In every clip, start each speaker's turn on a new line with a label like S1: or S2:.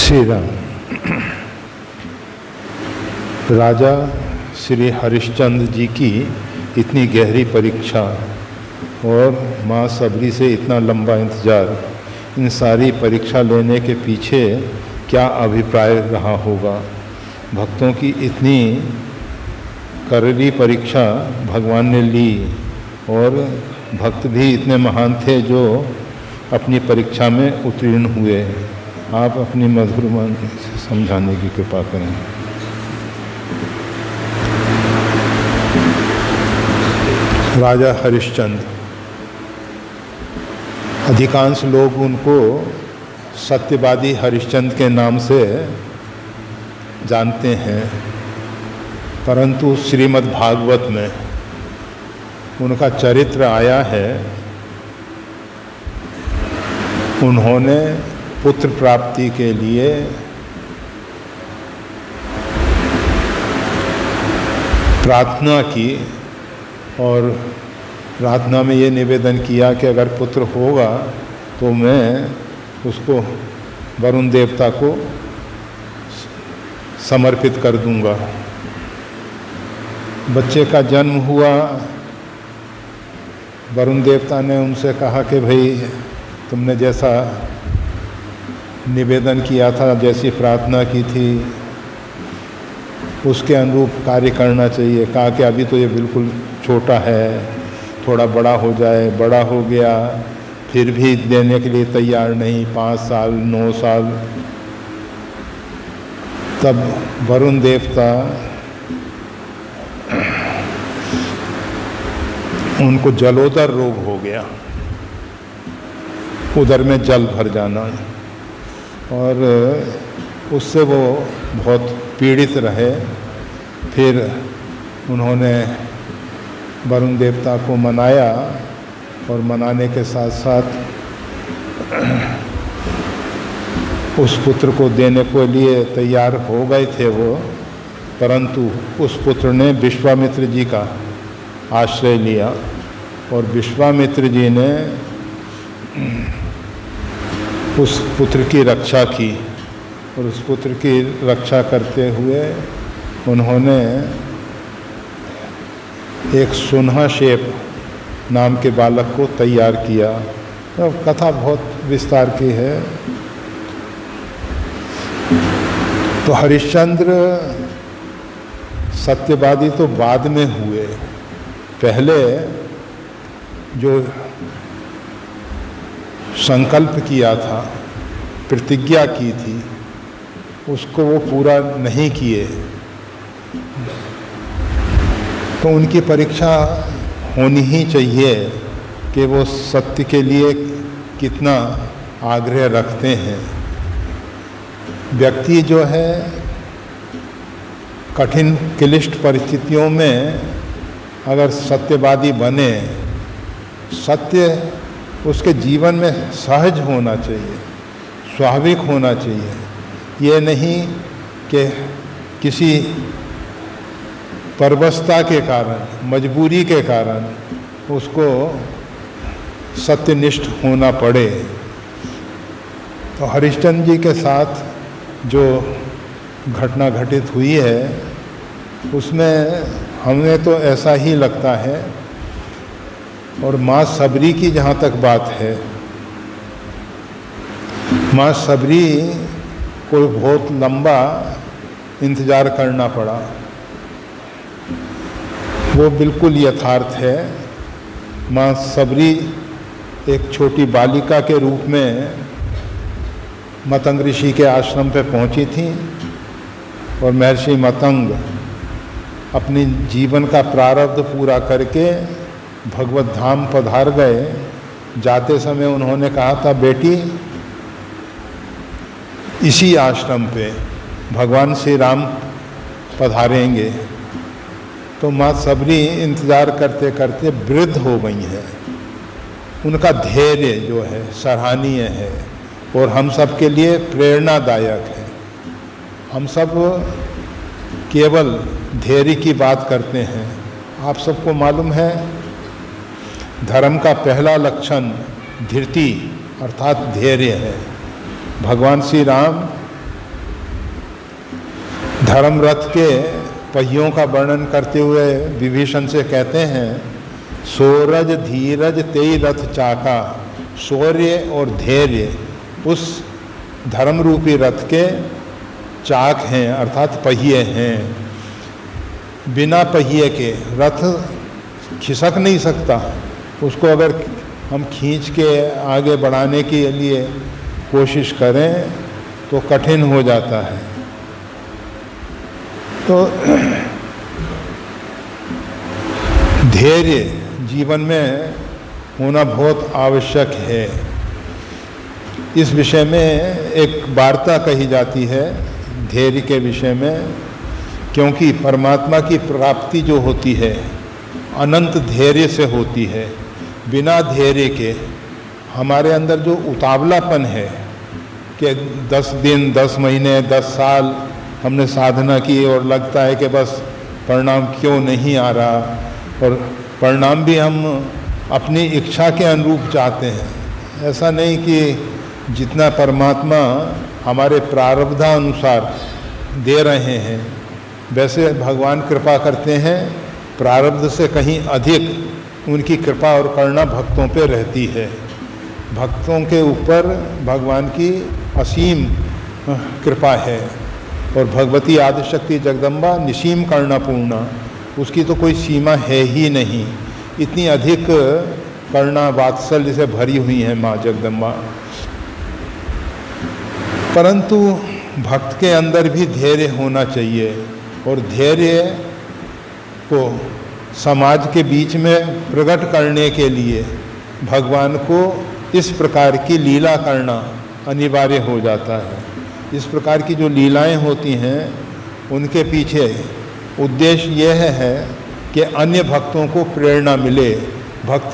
S1: श्री राम। राजा श्री हरिश्चंद्र जी की इतनी गहरी परीक्षा और माँ सबरी से इतना लंबा इंतज़ार, इन सारी परीक्षा लेने के पीछे क्या अभिप्राय रहा होगा। भक्तों की इतनी करड़ी परीक्षा भगवान ने ली और भक्त भी इतने महान थे जो अपनी परीक्षा में उत्तीर्ण हुए। आप अपनी मधुर मन से समझाने की कृपा करें। राजा हरिश्चंद्र, अधिकांश लोग उनको सत्यवादी हरिश्चंद्र के नाम से जानते हैं, परंतु श्रीमद् भागवत में उनका चरित्र आया है। उन्होंने पुत्र प्राप्ति के लिए प्रार्थना की और प्रार्थना में ये निवेदन किया कि अगर पुत्र होगा तो मैं उसको वरुण देवता को समर्पित कर दूंगा। बच्चे का जन्म हुआ। वरुण देवता ने उनसे कहा कि भाई तुमने जैसा निवेदन किया था, जैसी प्रार्थना की थी, उसके अनुरूप कार्य करना चाहिए। कहा कि अभी तो ये बिल्कुल छोटा है, थोड़ा बड़ा हो जाए। बड़ा हो गया फिर भी देने के लिए तैयार नहीं। 5 साल 9 साल। तब वरुण देवता उनको जलोदर रोग हो गया, उदर में जल भर जाना, और उससे वो बहुत पीड़ित रहे। फिर उन्होंने वरुण देवता को मनाया और मनाने के साथ साथ उस पुत्र को देने के लिए तैयार हो गए थे वो, परंतु उस पुत्र ने विश्वामित्र जी का आश्रय लिया और विश्वामित्र जी ने उस पुत्र की रक्षा की। और उस पुत्र की रक्षा करते हुए उन्होंने एक सुन्हाशेप नाम के बालक को तैयार किया। तो कथा बहुत विस्तार की है। तो हरिश्चंद्र सत्यवादी तो बाद में हुए। पहले जो संकल्प किया था, प्रतिज्ञा की थी, उसको वो पूरा नहीं किए। तो उनकी परीक्षा होनी ही चाहिए कि वो सत्य के लिए कितना आग्रह रखते हैं। व्यक्ति जो है कठिन क्लिष्ट परिस्थितियों में अगर सत्यवादी बने, सत्य उसके जीवन में सहज होना चाहिए, स्वाभाविक होना चाहिए। ये नहीं कि किसी परवशता के कारण, मजबूरी के कारण उसको सत्यनिष्ठ होना पड़े। तो हरिश्चंद्र जी के साथ जो घटना घटित हुई है उसमें हमें तो ऐसा ही लगता है। और माँ सबरी की जहाँ तक बात है, माँ सबरी को बहुत लंबा इंतज़ार करना पड़ा। वो बिल्कुल यथार्थ है। माँ सबरी एक छोटी बालिका के रूप में मतंग ऋषि के आश्रम पे पहुंची थी और महर्षि मतंग अपनी जीवन का प्रारब्ध पूरा करके भगवत धाम पधार गए। जाते समय उन्होंने कहा था, बेटी इसी आश्रम पे भगवान श्री राम पधारेंगे। तो माँ सबरी इंतज़ार करते करते वृद्ध हो गई हैं। उनका धैर्य जो है सराहनीय है और हम सब के लिए प्रेरणादायक है। हम सब केवल धैर्य की बात करते हैं। आप सबको मालूम है धर्म का पहला लक्षण धीरति अर्थात धैर्य है। भगवान श्री राम धर्म रथ के पहियों का वर्णन करते हुए विभीषण से कहते हैं, सूरज धीरज तेई रथ चाका, शौर्य और धैर्य उस धर्म रूपी रथ के चाक हैं, अर्थात पहिए हैं। बिना पहिए के रथ खिसक नहीं सकता, उसको अगर हम खींच के आगे बढ़ाने के लिए कोशिश करें तो कठिन हो जाता है। तो धैर्य जीवन में होना बहुत आवश्यक है। इस विषय में एक वार्ता कही जाती है धैर्य के विषय में, क्योंकि परमात्मा की प्राप्ति जो होती है अनंत धैर्य से होती है। बिना धैर्य के हमारे अंदर जो उतावलापन है कि 10 दिन 10 महीने 10 साल हमने साधना की और लगता है कि बस परिणाम क्यों नहीं आ रहा, और परिणाम भी हम अपनी इच्छा के अनुरूप चाहते हैं। ऐसा नहीं कि जितना परमात्मा हमारे प्रारब्धानुसार दे रहे हैं वैसे भगवान कृपा करते हैं, प्रारब्ध से कहीं अधिक उनकी कृपा और करुणा भक्तों पे रहती है। भक्तों के ऊपर भगवान की असीम कृपा है, और भगवती आदिशक्ति जगदम्बा निसीम करुणा पूर्णा, उसकी तो कोई सीमा है ही नहीं। इतनी अधिक करुणा वात्सल्य से भरी हुई है माँ जगदम्बा। परंतु भक्त के अंदर भी धैर्य होना चाहिए, और धैर्य को समाज के बीच में प्रकट करने के लिए भगवान को इस प्रकार की लीला करना अनिवार्य हो जाता है। इस प्रकार की जो लीलाएं होती हैं उनके पीछे उद्देश्य यह है कि अन्य भक्तों को प्रेरणा मिले, भक्त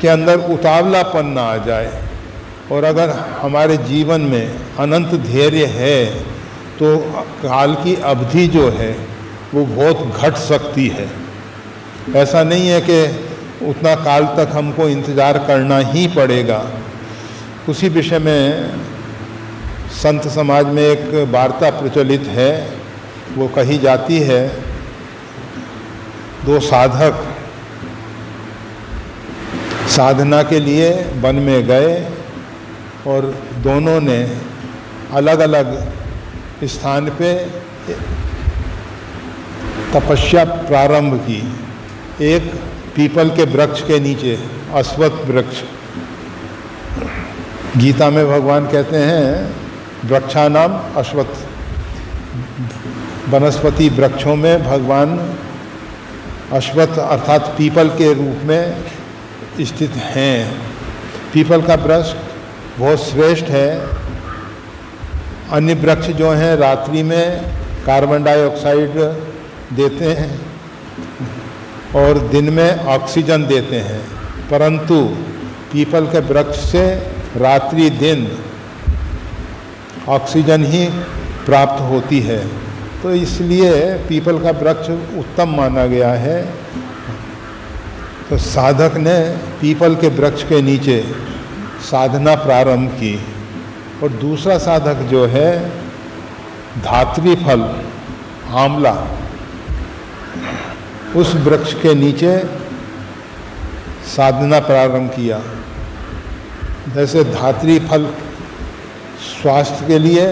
S1: के अंदर उतावलापन ना आ जाए। और अगर हमारे जीवन में अनंत धैर्य है तो काल की अवधि जो है वो बहुत घट सकती है। ऐसा नहीं है कि उतना काल तक हमको इंतज़ार करना ही पड़ेगा। उसी विषय में संत समाज में एक वार्ता प्रचलित है, वो कही जाती है, 2 साधक साधना के लिए वन में गए और दोनों ने अलग अलग स्थान पे तपस्या प्रारंभ की। एक पीपल के वृक्ष के नीचे, अश्वत्थ वृक्ष, गीता में भगवान कहते हैं वृक्षानाम अश्वत्थ, वनस्पति वृक्षों में भगवान अश्वत्थ अर्थात पीपल के रूप में स्थित हैं। पीपल का वृक्ष बहुत श्रेष्ठ है। अन्य वृक्ष जो हैं रात्रि में कार्बन डाइऑक्साइड देते हैं और दिन में ऑक्सीजन देते हैं, परंतु पीपल के वृक्ष से रात्रि दिन ऑक्सीजन ही प्राप्त होती है। तो इसलिए पीपल का वृक्ष उत्तम माना गया है। तो साधक ने पीपल के वृक्ष के नीचे साधना प्रारंभ की, और दूसरा साधक जो है धात्री फल आंवला, उस वृक्ष के नीचे साधना प्रारंभ किया। जैसे धात्री फल स्वास्थ्य के लिए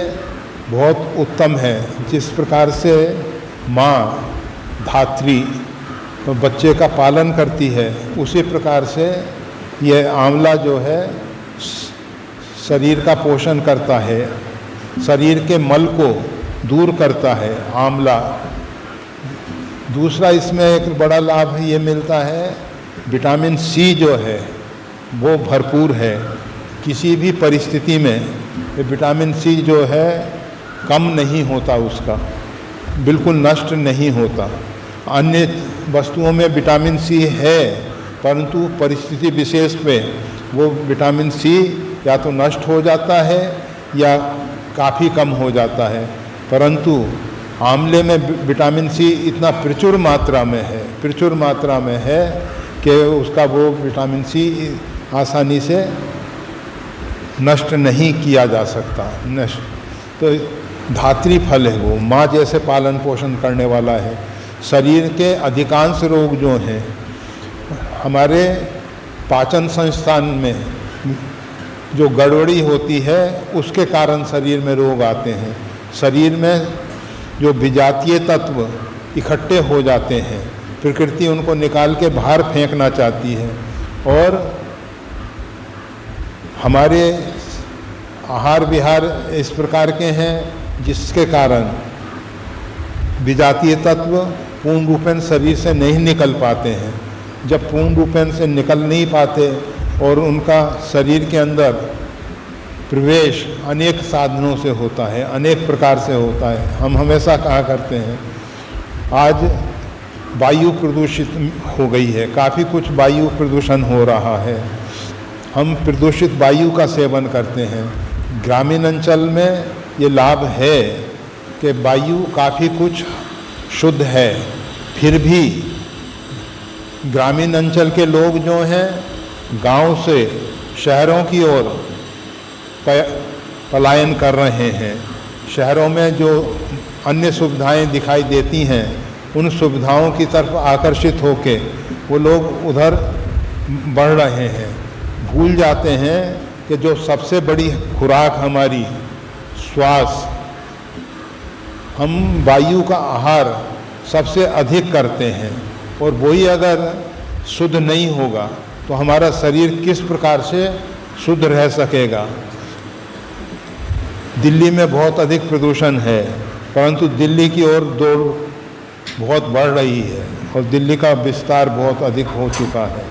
S1: बहुत उत्तम है, जिस प्रकार से माँ धात्री तो बच्चे का पालन करती है, उसी प्रकार से यह आंवला जो है शरीर का पोषण करता है, शरीर के मल को दूर करता है आंवला। दूसरा इसमें एक बड़ा लाभ ये मिलता है, विटामिन सी जो है वो भरपूर है। किसी भी परिस्थिति में विटामिन सी जो है कम नहीं होता, उसका बिल्कुल नष्ट नहीं होता। अन्य वस्तुओं में विटामिन सी है, परंतु परिस्थिति विशेष पे वो विटामिन सी या तो नष्ट हो जाता है या काफ़ी कम हो जाता है। परंतु आंवले में विटामिन सी इतना प्रचुर मात्रा में है कि उसका वो विटामिन सी आसानी से नष्ट नहीं किया जा सकता। तो धात्री फल है, वो माँ जैसे पालन पोषण करने वाला है। शरीर के अधिकांश रोग जो हैं हमारे पाचन संस्थान में जो गड़बड़ी होती है उसके कारण शरीर में रोग आते हैं। शरीर में जो विजातीय तत्व इकट्ठे हो जाते हैं, प्रकृति उनको निकाल के बाहर फेंकना चाहती है, और हमारे आहार विहार इस प्रकार के हैं जिसके कारण विजातीय तत्व पूर्ण रूपेण शरीर से नहीं निकल पाते हैं। जब पूर्ण रूपेण से निकल नहीं पाते और उनका शरीर के अंदर प्रवेश अनेक साधनों से होता है, अनेक प्रकार से होता है। हम हमेशा कहा करते हैं आज वायु प्रदूषित हो गई है, काफ़ी कुछ वायु प्रदूषण हो रहा है, हम प्रदूषित वायु का सेवन करते हैं। ग्रामीण अंचल में ये लाभ है कि वायु काफ़ी कुछ शुद्ध है, फिर भी ग्रामीण अंचल के लोग जो हैं गांव से शहरों की ओर पलायन कर रहे हैं। शहरों में जो अन्य सुविधाएं दिखाई देती हैं उन सुविधाओं की तरफ आकर्षित होके वो लोग उधर बढ़ रहे हैं, भूल जाते हैं कि जो सबसे बड़ी खुराक हमारी श्वास, हम वायु का आहार सबसे अधिक करते हैं, और वही अगर शुद्ध नहीं होगा तो हमारा शरीर किस प्रकार से शुद्ध रह सकेगा। दिल्ली में बहुत अधिक प्रदूषण है, परंतु दिल्ली की ओर दौड़ बहुत बढ़ रही है और दिल्ली का विस्तार बहुत अधिक हो चुका है।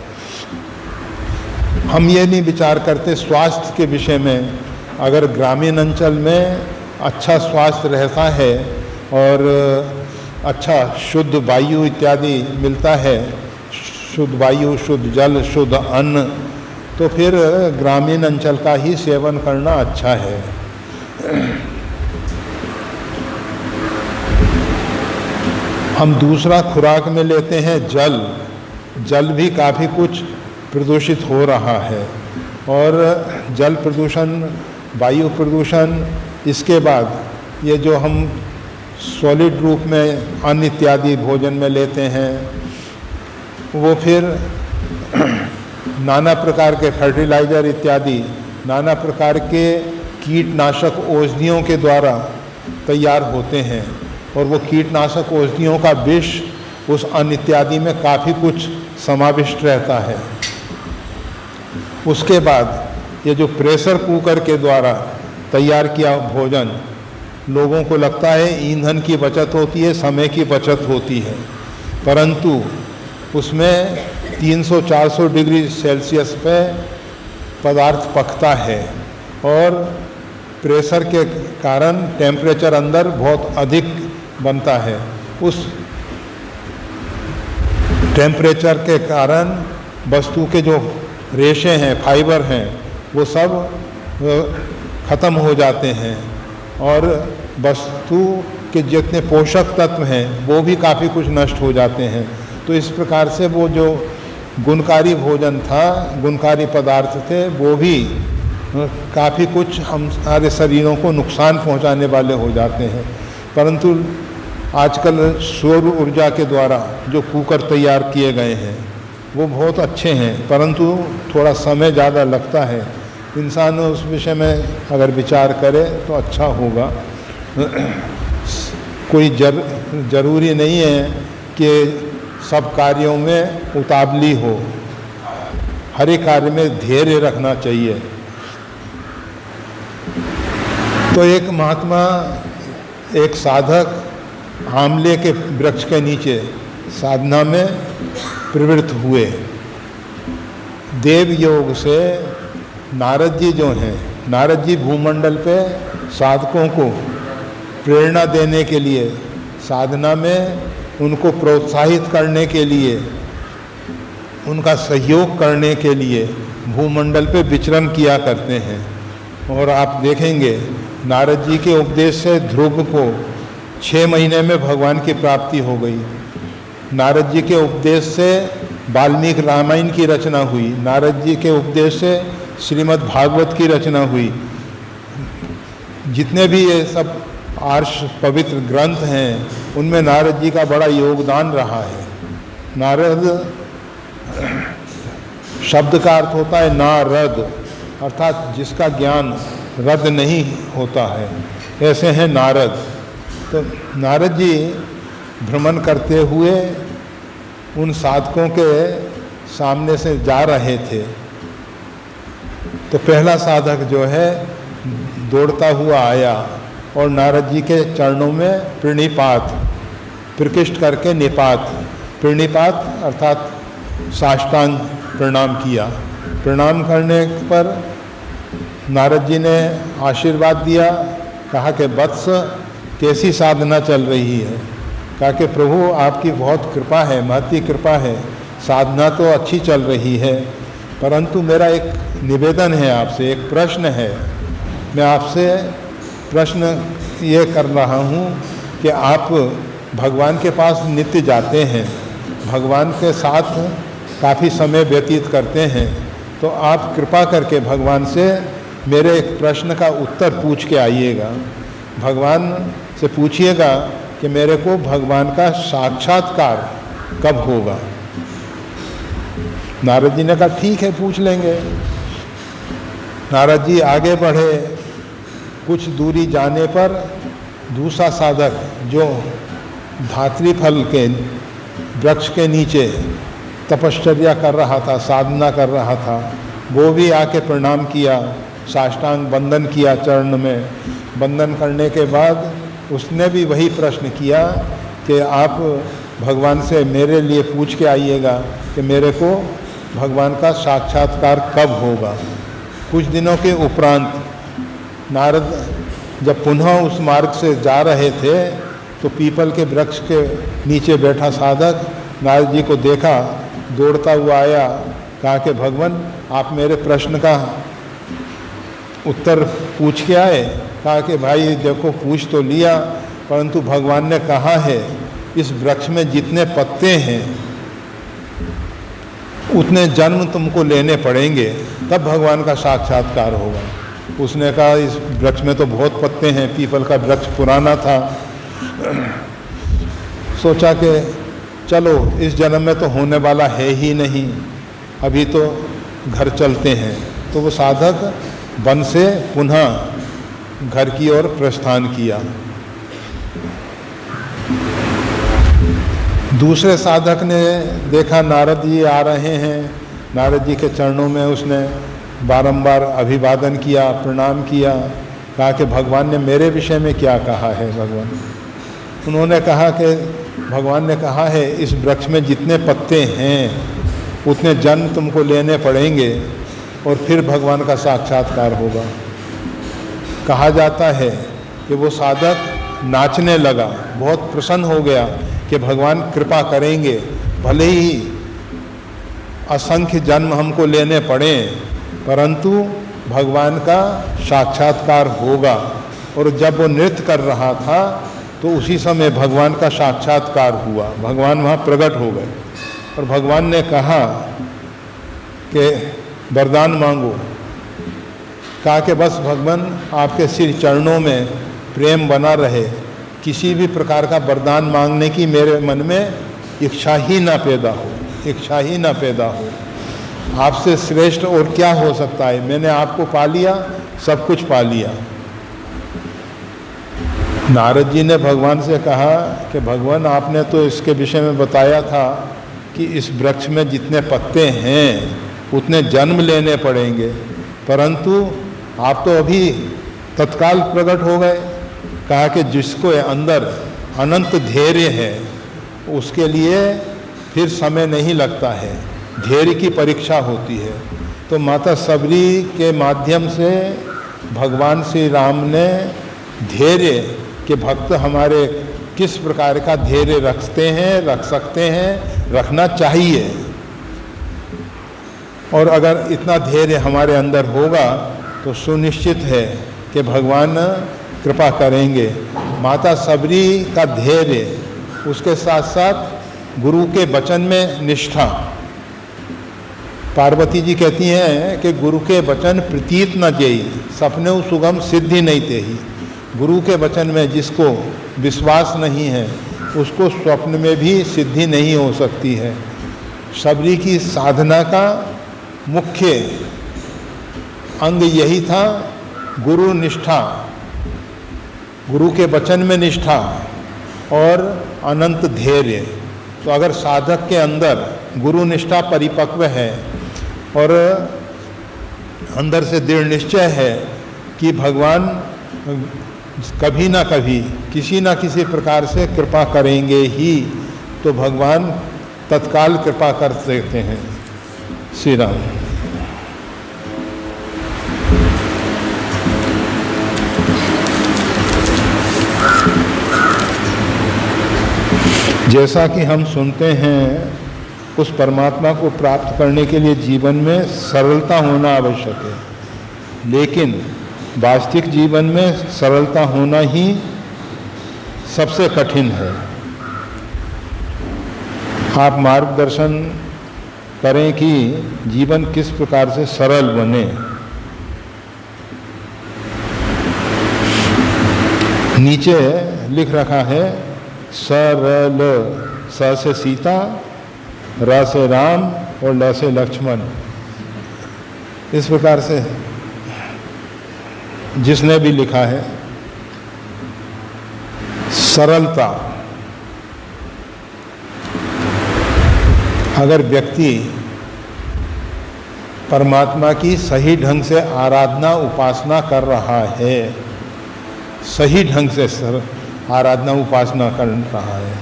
S1: हम ये नहीं विचार करते स्वास्थ्य के विषय में। अगर ग्रामीण अंचल में अच्छा स्वास्थ्य रहता है और अच्छा शुद्ध वायु इत्यादि मिलता है, शुद्ध वायु, शुद्ध जल, शुद्ध अन्न, तो फिर ग्रामीण अंचल का ही सेवन करना अच्छा है। हम दूसरा खुराक में लेते हैं जल। जल भी काफ़ी कुछ प्रदूषित हो रहा है, और जल प्रदूषण, वायु प्रदूषण, इसके बाद ये जो हम सॉलिड रूप में अन्न इत्यादि भोजन में लेते हैं, वो फिर नाना प्रकार के फर्टिलाइज़र इत्यादि, नाना प्रकार के कीटनाशक औषधियों के द्वारा तैयार होते हैं, और वो कीटनाशक औषधियों का विष उस अन्न इत्यादि में काफ़ी कुछ समाविष्ट रहता है। उसके बाद ये जो प्रेशर कुकर के द्वारा तैयार किया भोजन, लोगों को लगता है ईंधन की बचत होती है, समय की बचत होती है, परंतु उसमें 300-400 डिग्री सेल्सियस पे पदार्थ पकता है, और प्रेशर के कारण टेम्परेचर अंदर बहुत अधिक बनता है। उस टेम्परेचर के कारण वस्तु के जो रेशे हैं, फाइबर हैं, वो सब ख़त्म हो जाते हैं, और वस्तु के जितने पोषक तत्व हैं वो भी काफ़ी कुछ नष्ट हो जाते हैं। तो इस प्रकार से वो जो गुणकारी भोजन था, गुणकारी पदार्थ थे, वो भी काफ़ी कुछ हमारे शरीरों को नुकसान पहुंचाने वाले हो जाते हैं। परंतु आजकल सौर ऊर्जा के द्वारा जो कुकर तैयार किए गए हैं वो बहुत अच्छे हैं, परंतु थोड़ा समय ज़्यादा लगता है। इंसान उस विषय में अगर विचार करे तो अच्छा होगा। कोई ज़रूरी नहीं है कि सब कार्यों में उतावली हो, हर एक कार्य में धैर्य रखना चाहिए। तो एक महात्मा, एक साधक आंवले के वृक्ष के नीचे साधना में प्रवृत्त हुए। देव योग से नारद जी जो हैं, नारद जी भूमंडल पे साधकों को प्रेरणा देने के लिए, साधना में उनको प्रोत्साहित करने के लिए, उनका सहयोग करने के लिए भूमंडल पे विचरण किया करते हैं। और आप देखेंगे नारद जी के उपदेश से ध्रुव को 6 महीने में भगवान की प्राप्ति हो गई। नारद जी के उपदेश से वाल्मीकि रामायण की रचना हुई। नारद जी के उपदेश से श्रीमद् भागवत की रचना हुई। जितने भी ये सब आर्ष पवित्र ग्रंथ हैं उनमें नारद जी का बड़ा योगदान रहा है। नारद शब्द का अर्थ होता है नारद, अर्थात जिसका ज्ञान रद्द नहीं होता है, ऐसे हैं नारद। तो नारद जी भ्रमण करते हुए उन साधकों के सामने से जा रहे थे। तो पहला साधक जो है दौड़ता हुआ आया और नारद जी के चरणों में प्रणिपात, प्रकृष्ट करके निपात, प्रणिपात अर्थात साष्टांग प्रणाम किया। प्रणाम करने पर नारद जी ने आशीर्वाद दिया, कहा कि वत्स कैसी साधना चल रही है। कहा कि प्रभु आपकी बहुत कृपा है, महती कृपा है, साधना तो अच्छी चल रही है, परंतु मेरा एक निवेदन है आपसे, एक प्रश्न है। मैं आपसे प्रश्न ये कर रहा हूँ कि आप भगवान के पास नित्य जाते हैं, भगवान के साथ काफ़ी समय व्यतीत करते हैं, तो आप कृपा करके भगवान से मेरे एक प्रश्न का उत्तर पूछ के आइएगा। भगवान से पूछिएगा कि मेरे को भगवान का साक्षात्कार कब होगा। नारद जी ने कहा ठीक है, पूछ लेंगे। नारद जी आगे बढ़े। कुछ दूरी जाने पर दूसरा साधक जो धात्री फल के वृक्ष के नीचे तपश्चर्या कर रहा था, साधना कर रहा था, वो भी आके प्रणाम किया, साष्टांग वंदन किया चरण में। वंदन करने के बाद उसने भी वही प्रश्न किया कि आप भगवान से मेरे लिए पूछ के आइएगा कि मेरे को भगवान का साक्षात्कार कब होगा। कुछ दिनों के उपरांत नारद जब पुनः उस मार्ग से जा रहे थे तो पीपल के वृक्ष के नीचे बैठा साधक नारद जी को देखा, दौड़ता हुआ आया, कहा कि भगवान आप मेरे प्रश्न का उत्तर पूछ के आए। कहा कि भाई देखो पूछ तो लिया, परंतु भगवान ने कहा है इस वृक्ष में जितने पत्ते हैं उतने जन्म तुमको लेने पड़ेंगे, तब भगवान का साक्षात्कार होगा। उसने कहा इस वृक्ष में तो बहुत पत्ते हैं, पीपल का वृक्ष पुराना था। सोचा कि चलो इस जन्म में तो होने वाला है ही नहीं, अभी तो घर चलते हैं। तो वो साधक वन से पुनः घर की ओर प्रस्थान किया। दूसरे साधक ने देखा नारद जी आ रहे हैं, नारद जी के चरणों में उसने बारंबार अभिवादन किया, प्रणाम किया। कहा कि भगवान ने मेरे विषय में क्या कहा है। भगवान उन्होंने कहा कि भगवान ने कहा है इस वृक्ष में जितने पत्ते हैं उतने जन्म तुमको लेने पड़ेंगे और फिर भगवान का साक्षात्कार होगा। कहा जाता है कि वो साधक नाचने लगा, बहुत प्रसन्न हो गया कि भगवान कृपा करेंगे, भले ही असंख्य जन्म हमको लेने पड़े परंतु भगवान का साक्षात्कार होगा। और जब वो नृत्य कर रहा था तो उसी समय भगवान का साक्षात्कार हुआ, भगवान वहाँ प्रकट हो गए और भगवान ने कहा कि वरदान मांगो। कहा कि बस भगवान आपके सिर चरणों में प्रेम बना रहे, किसी भी प्रकार का वरदान मांगने की मेरे मन में इच्छा ही ना पैदा हो, इच्छा ही ना पैदा हो। आपसे श्रेष्ठ और क्या हो सकता है, मैंने आपको पा लिया, सब कुछ पा लिया। नारद जी ने भगवान से कहा कि भगवान आपने तो इसके विषय में बताया था कि इस वृक्ष में जितने पत्ते हैं उतने जन्म लेने पड़ेंगे, परंतु आप तो अभी तत्काल प्रकट हो गए। कहा कि जिसको अंदर अनंत धैर्य है उसके लिए फिर समय नहीं लगता है, धैर्य की परीक्षा होती है। तो माता सबरी के माध्यम से भगवान श्री राम ने धैर्य के भक्त हमारे किस प्रकार का धैर्य रखते हैं, रख सकते हैं, रखना चाहिए। और अगर इतना धैर्य हमारे अंदर होगा तो सुनिश्चित है कि भगवान कृपा करेंगे। माता सबरी का धैर्य, उसके साथ साथ गुरु के वचन में निष्ठा। पार्वती जी कहती हैं कि गुरु के वचन प्रतीत न जेई, सपने सुगम सिद्धि नहीं तेही। गुरु के वचन में जिसको विश्वास नहीं है उसको स्वप्न में भी सिद्धि नहीं हो सकती है। सबरी की साधना का मुख्य अंग यही था, गुरु निष्ठा, गुरु के वचन में निष्ठा और अनंत धैर्य। तो अगर साधक के अंदर गुरु निष्ठा परिपक्व है और अंदर से दृढ़ निश्चय है कि भगवान कभी ना कभी किसी ना किसी प्रकार से कृपा करेंगे ही, तो भगवान तत्काल कृपा कर देते हैं। श्री राम। जैसा कि हम सुनते हैं, उस परमात्मा को प्राप्त करने के लिए जीवन में सरलता होना आवश्यक है, लेकिन वास्तविक जीवन में सरलता होना ही सबसे कठिन है। आप मार्गदर्शन करें कि जीवन किस प्रकार से सरल बने। नीचे लिख रखा है सरल, स से सीता, र से राम और ल से लक्ष्मण। इस प्रकार से जिसने भी लिखा है सरलता। अगर व्यक्ति परमात्मा की सही ढंग से आराधना उपासना कर रहा है, सही ढंग से आराधना उपासना कर रहा है,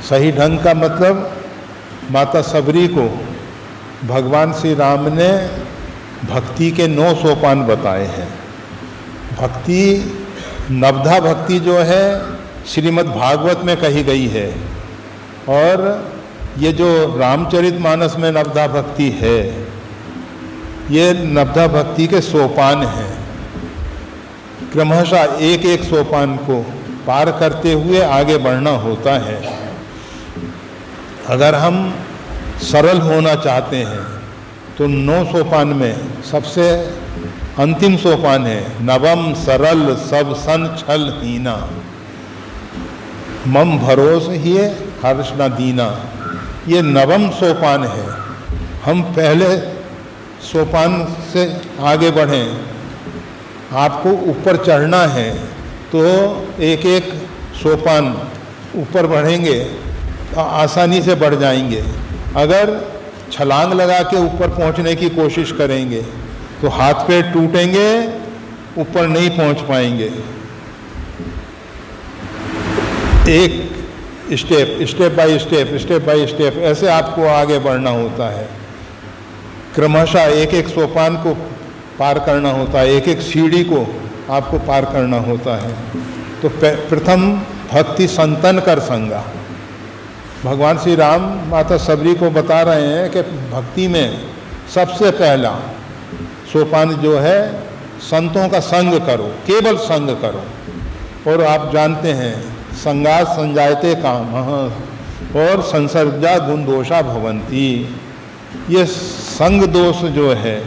S1: सही ढंग का मतलब माता सबरी को भगवान श्री राम ने भक्ति के 9 सोपान बताए हैं। भक्ति, नवधा भक्ति जो है श्रीमद् भागवत में कही गई है, और ये जो रामचरितमानस में नवधा भक्ति है, ये नवधा भक्ति के सोपान हैं। क्रमशः एक एक सोपान को पार करते हुए आगे बढ़ना होता है। अगर हम सरल होना चाहते हैं तो 9 सोपान में सबसे अंतिम सोपान है नवम सरल सब सन छल हीना, मम भरोस ही हर्ष न दीना। ये नवम सोपान है। हम पहले सोपान से आगे बढ़ें, आपको ऊपर चढ़ना है तो एक एक सोपान ऊपर बढ़ेंगे तो आसानी से बढ़ जाएंगे। अगर छलांग लगा के ऊपर पहुंचने की कोशिश करेंगे तो हाथ पैर टूटेंगे, ऊपर नहीं पहुंच पाएंगे। एक स्टेप बाय स्टेप ऐसे आपको आगे बढ़ना होता है। क्रमशः एक एक सोपान को पार करना होता है, एक एक सीढ़ी को आपको पार करना होता है। तो प्रथम भक्ति संतन कर संगा। भगवान श्री राम माता सबरी को बता रहे हैं कि भक्ति में सबसे पहला सोपान जो है संतों का संग करो, केवल संग करो। और आप जानते हैं संगात संजायते काम और संसर्जा गुण दोषा भवंती। ये संग दोष जो है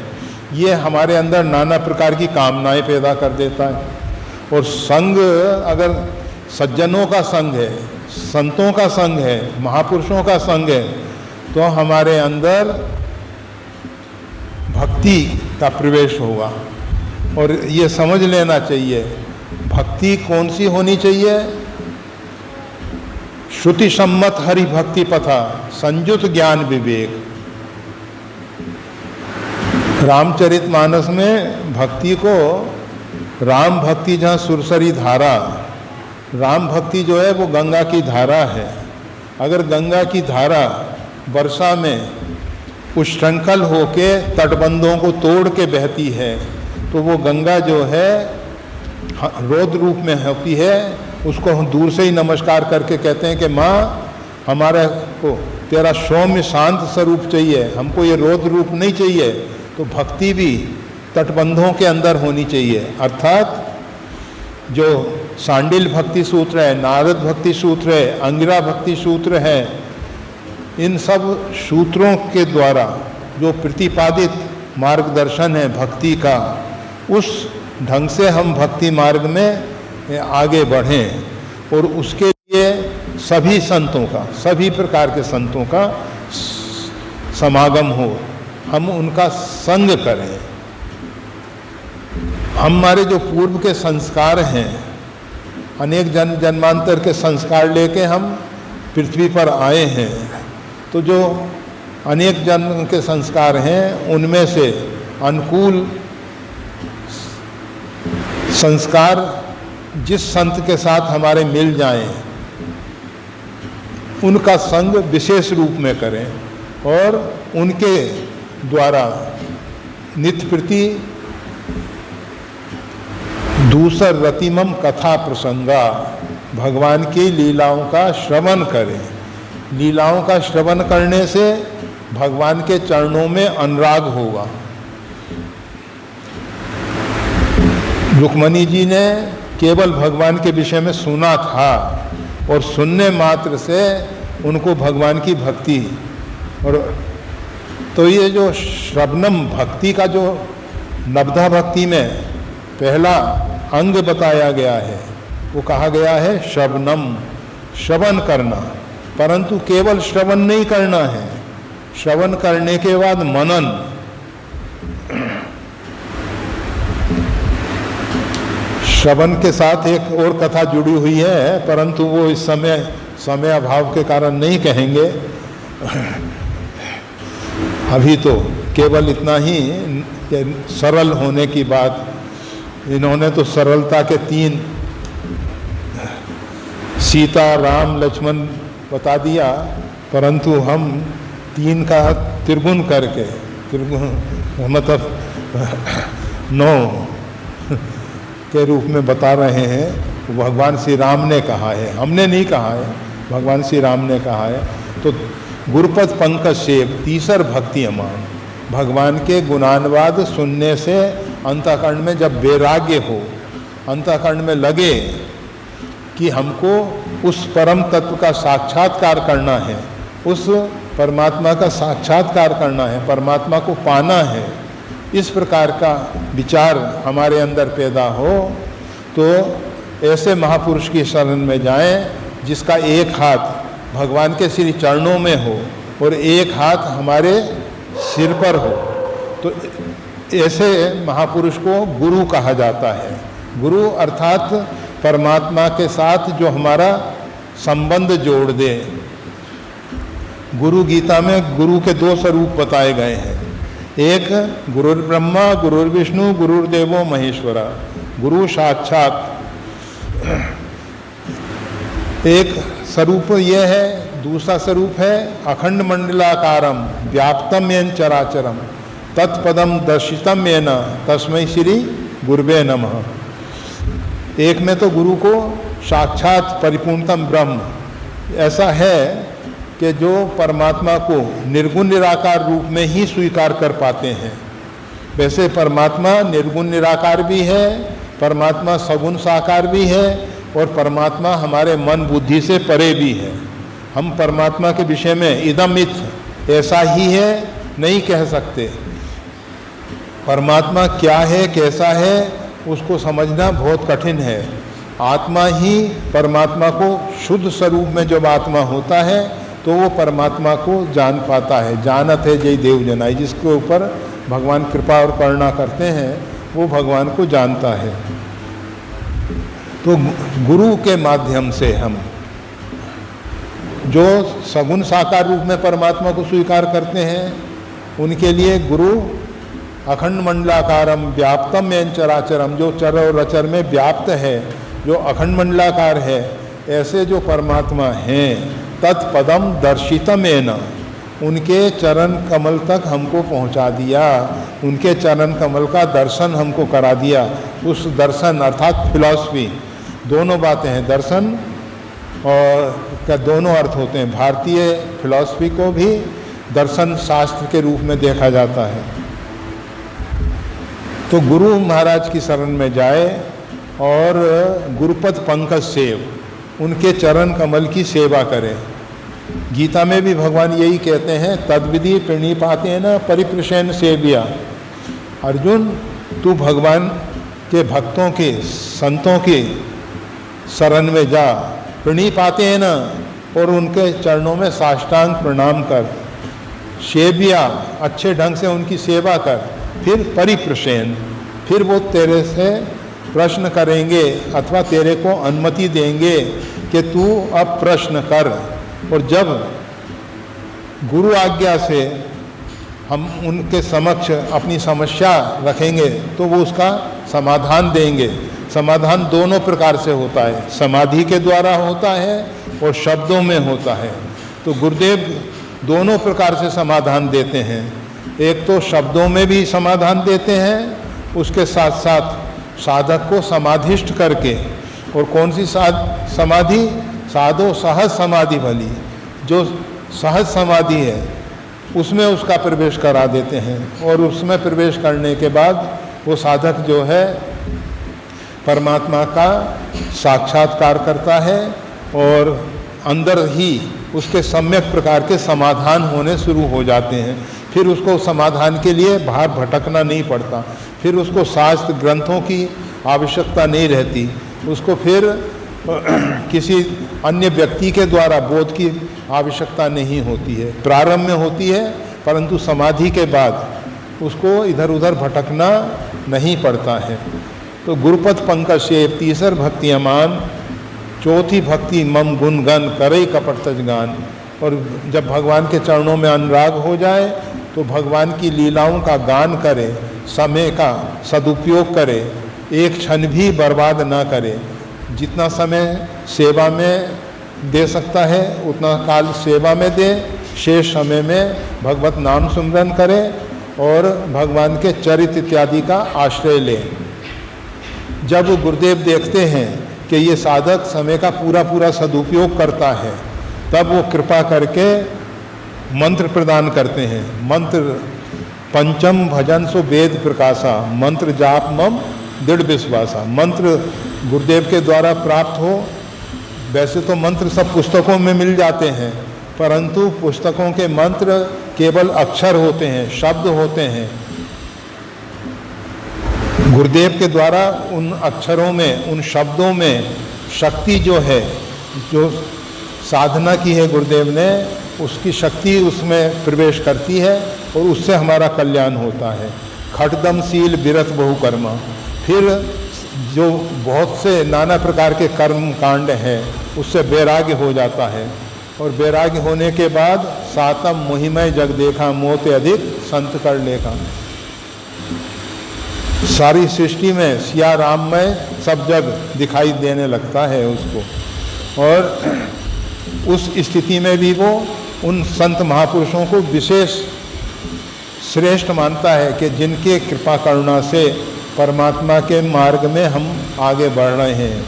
S1: ये हमारे अंदर नाना प्रकार की कामनाएं पैदा कर देता है। और संग अगर सज्जनों का संग है, संतों का संग है, महापुरुषों का संग है, तो हमारे अंदर भक्ति का प्रवेश होगा। और ये समझ लेना चाहिए भक्ति कौन सी होनी चाहिए। श्रुति सम्मत हरि भक्ति पथा संयुत ज्ञान विवेक। रामचरितमानस में भक्ति को राम भक्ति जहाँ सुरसरी धारा, राम भक्ति जो है वो गंगा की धारा है। अगर गंगा की धारा वर्षा में उच्छृंखल होके तटबंधों को तोड़ के बहती है तो वो गंगा जो है रौद्र रूप में होती है। उसको हम दूर से ही नमस्कार करके कहते हैं कि माँ हमारे को तेरा सौम्य शांत स्वरूप चाहिए, हमको ये रौद्र रूप नहीं चाहिए। तो भक्ति भी तटबंधों के अंदर होनी चाहिए। अर्थात जो सांडिल भक्ति सूत्र है, नारद भक्ति सूत्र है, अंगिरा भक्ति सूत्र है, इन सब सूत्रों के द्वारा जो प्रतिपादित मार्गदर्शन है भक्ति का, उस ढंग से हम भक्ति मार्ग में आगे बढ़ें और उसके लिए सभी संतों का, सभी प्रकार के संतों का समागम हो, हम उनका संग करें। हमारे जो पूर्व के संस्कार हैं, अनेक जन्मांतर के संस्कार लेके हम पृथ्वी पर आए हैं, तो जो अनेक जन्म के संस्कार हैं उनमें से अनुकूल संस्कार जिस संत के साथ हमारे मिल जाएं, उनका संग विशेष रूप में करें और उनके द्वारा नित्य प्रति दूसर रतिमम कथा प्रसंगा, भगवान की लीलाओं का श्रवण करें। लीलाओं का श्रवण करने से भगवान के चरणों में अनुराग होगा। रुक्मणी जी ने केवल भगवान के विषय में सुना था और सुनने मात्र से उनको भगवान की भक्ति, और तो ये जो श्रवणम भक्ति का जो नवधा भक्ति में पहला अंग बताया गया है, वो कहा गया है श्रवणम, श्रवण करना। परंतु केवल श्रवण नहीं करना है, श्रवण करने के बाद मनन। श्रवण के साथ एक और कथा जुड़ी हुई है, परंतु वो इस समय अभाव के कारण नहीं कहेंगे। अभी तो केवल इतना ही सरल होने की बात, इन्होंने तो सरलता के 3 सीता राम लक्ष्मण बता दिया, परंतु हम 3 का त्रिगुण करके, त्रिगुण मतलब 9 के रूप में बता रहे हैं। भगवान श्री राम ने कहा है, हमने नहीं कहा है, भगवान श्री राम ने कहा है। तो गुरुपद पंकज सेव तीसर भक्ति अमान, भगवान के गुणानुवाद सुनने से अंतःकरण में जब वैराग्य हो, अंतःकरण में लगे कि हमको उस परम तत्व का साक्षात्कार करना है, उस परमात्मा का साक्षात्कार करना है, परमात्मा को पाना है, इस प्रकार का विचार हमारे अंदर पैदा हो, तो ऐसे महापुरुष की शरण में जाएं जिसका एक हाथ भगवान के श्री चरणों में हो और एक हाथ हमारे सिर पर हो। तो ऐसे महापुरुष को गुरु कहा जाता है। गुरु अर्थात परमात्मा के साथ जो हमारा संबंध जोड़ दे। गुरु गीता में गुरु के 2 स्वरूप बताए गए हैं, एक गुरुर् ब्रह्मा गुरुर्विष्णु गुरुर्देवो महेश्वरा, गुरु साक्षात। एक स्वरूप यह है, दूसरा स्वरूप है अखंड मंडलाकारम व्याप्तम येन चराचरम तत्पदम दर्शितम येन तस्मै श्री गुरुवे नमः। एक में तो गुरु को साक्षात परिपूर्णतम ब्रह्म ऐसा है कि जो परमात्मा को निर्गुण निराकार रूप में ही स्वीकार कर पाते हैं। वैसे परमात्मा निर्गुण निराकार भी है, परमात्मा सगुण साकार भी है, और परमात्मा हमारे मन बुद्धि से परे भी है। हम परमात्मा के विषय में इदम इत्थ ऐसा ही है नहीं कह सकते। परमात्मा क्या है, कैसा है, उसको समझना बहुत कठिन है। आत्मा ही परमात्मा को शुद्ध स्वरूप में जब आत्मा होता है तो वो परमात्मा को जान पाता है। जानत है जय देव जनाई, जिसके ऊपर भगवान कृपा और करुणा करते हैं वो भगवान को जानता है। तो गुरु के माध्यम से हम जो सगुण साकार रूप में परमात्मा को स्वीकार करते हैं, उनके लिए गुरु अखंड मंडलाकारम व्याप्तम येन चराचरम, जो चर और अचर में व्याप्त है, जो अखंड मंडलाकार है, ऐसे जो परमात्मा हैं, तत्पदम दर्शितम येन, उनके चरण कमल तक हमको पहुंचा दिया, उनके चरण कमल का दर्शन हमको करा दिया। उस दर्शन अर्थात फिलॉसफी, दोनों बातें हैं, दर्शन और का दोनों अर्थ होते हैं। भारतीय फिलॉसफी को भी दर्शन शास्त्र के रूप में देखा जाता है। तो गुरु महाराज की शरण में जाए और गुरुपद पंकज सेव, उनके चरण कमल की सेवा करें। गीता में भी भगवान यही कहते हैं, तद्विधि प्रणिपातेन परिप्रशेन सेव्या। अर्जुन, तू भगवान के भक्तों के, संतों के शरण में जा, प्रणिपाते हैं ना, और उनके चरणों में साष्टांग प्रणाम कर, सेविया अच्छे ढंग से उनकी सेवा कर, फिर परिप्रश्न, फिर वो तेरे से प्रश्न करेंगे अथवा तेरे को अनुमति देंगे कि तू अब प्रश्न कर। और जब गुरु आज्ञा से हम उनके समक्ष अपनी समस्या रखेंगे तो वो उसका समाधान देंगे। समाधान दोनों प्रकार से होता है, समाधि के द्वारा होता है और शब्दों में होता है। तो गुरुदेव दोनों प्रकार से समाधान देते हैं। एक तो शब्दों में भी समाधान देते हैं, उसके साथ साथ साधक को समाधिष्ठ करके, और कौन सी समाधि? साधो सहज समाधि भली, जो सहज समाधि है उसमें उसका प्रवेश करा देते हैं। और उसमें प्रवेश करने के बाद वो साधक जो है परमात्मा का साक्षात्कार करता है और अंदर ही उसके सम्यक प्रकार के समाधान होने शुरू हो जाते हैं। फिर उसको समाधान के लिए बाहर भटकना नहीं पड़ता, फिर उसको शास्त्र ग्रंथों की आवश्यकता नहीं रहती, उसको फिर किसी अन्य व्यक्ति के द्वारा बोध की आवश्यकता नहीं होती है। प्रारंभ में होती है, परंतु समाधि के बाद उसको इधर उधर भटकना नहीं पड़ता है। तो गुरुपद पंकज से तीसर भक्ति अमान, चौथी भक्ति मम गुणगन करे कपट तजगान। और जब भगवान के चरणों में अनुराग हो जाए तो भगवान की लीलाओं का गान करे, समय का सदुपयोग करे, एक क्षण भी बर्बाद ना करे। जितना समय सेवा में दे सकता है उतना काल सेवा में दे, शेष समय में भगवत नाम सुमरन करे और भगवान के चरित्र इत्यादि का आश्रय ले। जब गुरुदेव देखते हैं कि ये साधक समय का पूरा पूरा सदुपयोग करता है, तब वो कृपा करके मंत्र प्रदान करते हैं। मंत्र पंचम भजन सो वेद प्रकाशा, मंत्र जाप मम दृढ़ विश्वासा। मंत्र गुरुदेव के द्वारा प्राप्त हो। वैसे तो मंत्र सब पुस्तकों में मिल जाते हैं, परंतु पुस्तकों के मंत्र केवल अक्षर होते हैं, शब्द होते हैं। गुरुदेव के द्वारा उन अक्षरों में, उन शब्दों में शक्ति जो है, जो साधना की है गुरुदेव ने, उसकी शक्ति उसमें प्रवेश करती है और उससे हमारा कल्याण होता है। खटदमशील विरत बहुकर्मा। फिर जो बहुत से नाना प्रकार के कर्म कांड हैं उससे वैराग्य हो जाता है, और वैराग्य होने के बाद सातम मोहिमय जग देखा, मोते अधिक संत कर लेखा। सारी सृष्टि में सिया राममय सब जग दिखाई देने लगता है उसको। और उस स्थिति में भी वो उन संत महापुरुषों को विशेष श्रेष्ठ मानता है कि जिनके कृपा करुणा से परमात्मा के मार्ग में हम आगे बढ़ रहे हैं।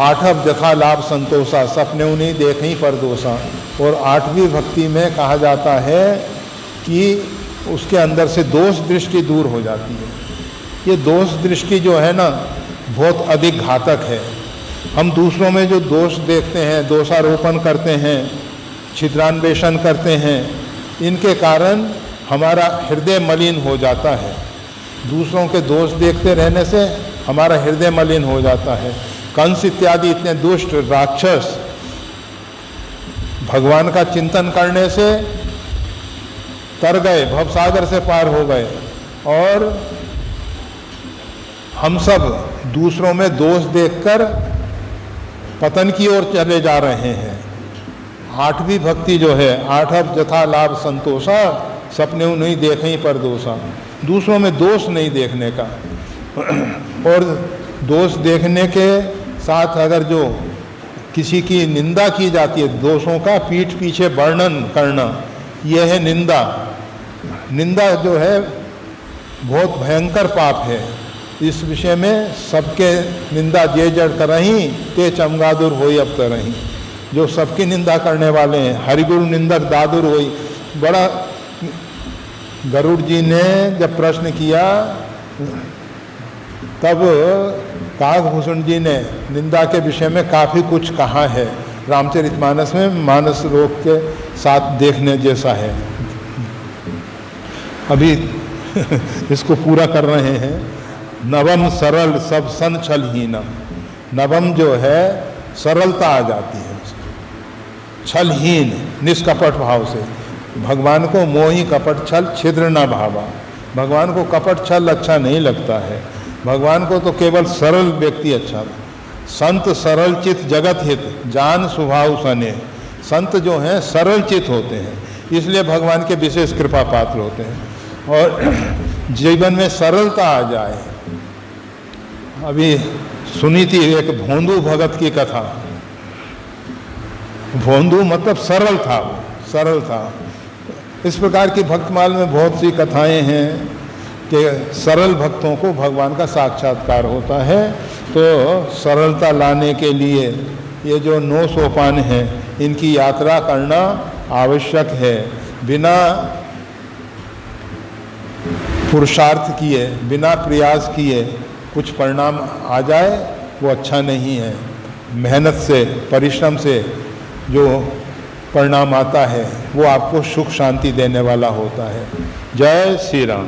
S1: आठव जथा लाभ संतोषा, सपने उन्हें देखें पर दोषा। और आठवीं भक्ति में कहा जाता है कि उसके अंदर से दोष दृष्टि दूर हो जाती है। ये दोष दृष्टि जो है ना, बहुत अधिक घातक है। हम दूसरों में जो दोष देखते हैं, दोषारोपण करते हैं, छिद्रान्वेषण करते हैं, इनके कारण हमारा हृदय मलिन हो जाता है। दूसरों के दोष देखते रहने से हमारा हृदय मलिन हो जाता है। कंस इत्यादि इतने दुष्ट राक्षस भगवान का चिंतन करने से तर गए, भवसागर से पार हो गए, और हम सब दूसरों में दोष देखकर पतन की ओर चले जा रहे हैं। आठवीं भक्ति जो है, आठव जथा लाभ संतोषा, सपने नहीं देखें पर दोषा। दूसरों में दोष नहीं देखने का, और दोष देखने के साथ अगर जो किसी की निंदा की जाती है, दोषों का पीठ पीछे वर्णन करना, यह है निंदा। निंदा जो है बहुत भयंकर पाप है। इस विषय में सबके निंदा जे जड़ करहीं, ते चमगादुर होई अब तरहीं। जो सबकी निंदा करने वाले हैं, हरिगुरु निंदक दादुर होई। बड़ा गरुड़ जी ने जब प्रश्न किया तब काकभूषण जी ने निंदा के विषय में काफ़ी कुछ कहा है। रामचरितमानस में मानस रोग के साथ देखने जैसा है। अभी इसको पूरा कर रहे हैं। नवम सरल सब सन छल हीना। नवम जो है सरलता आ जाती है उसकी, छलहीन निष्कपट भाव से। भगवान को मोहि कपट छल छिद्र न भावा, भगवान को कपट छल अच्छा नहीं लगता है, भगवान को तो केवल सरल व्यक्ति अच्छा। संत सरल चित जगत हित जान स्वभाव सने, संत जो हैं सरल चित होते हैं, इसलिए भगवान के विशेष कृपा पात्र होते हैं। और जीवन में सरलता आ जाए। अभी सुनी थी एक भोंदू भगत की कथा। भोंदू मतलब सरल था, वो सरल था। इस प्रकार की भक्तमाल में बहुत सी कथाएं हैं कि सरल भक्तों को भगवान का साक्षात्कार होता है। तो सरलता लाने के लिए ये जो 9 सोपान हैं, इनकी यात्रा करना आवश्यक है। बिना पुरुषार्थ किए, बिना प्रयास किए कुछ परिणाम आ जाए वो अच्छा नहीं है। मेहनत से, परिश्रम से जो परिणाम आता है वो आपको सुख शांति देने वाला होता है। जय श्री राम।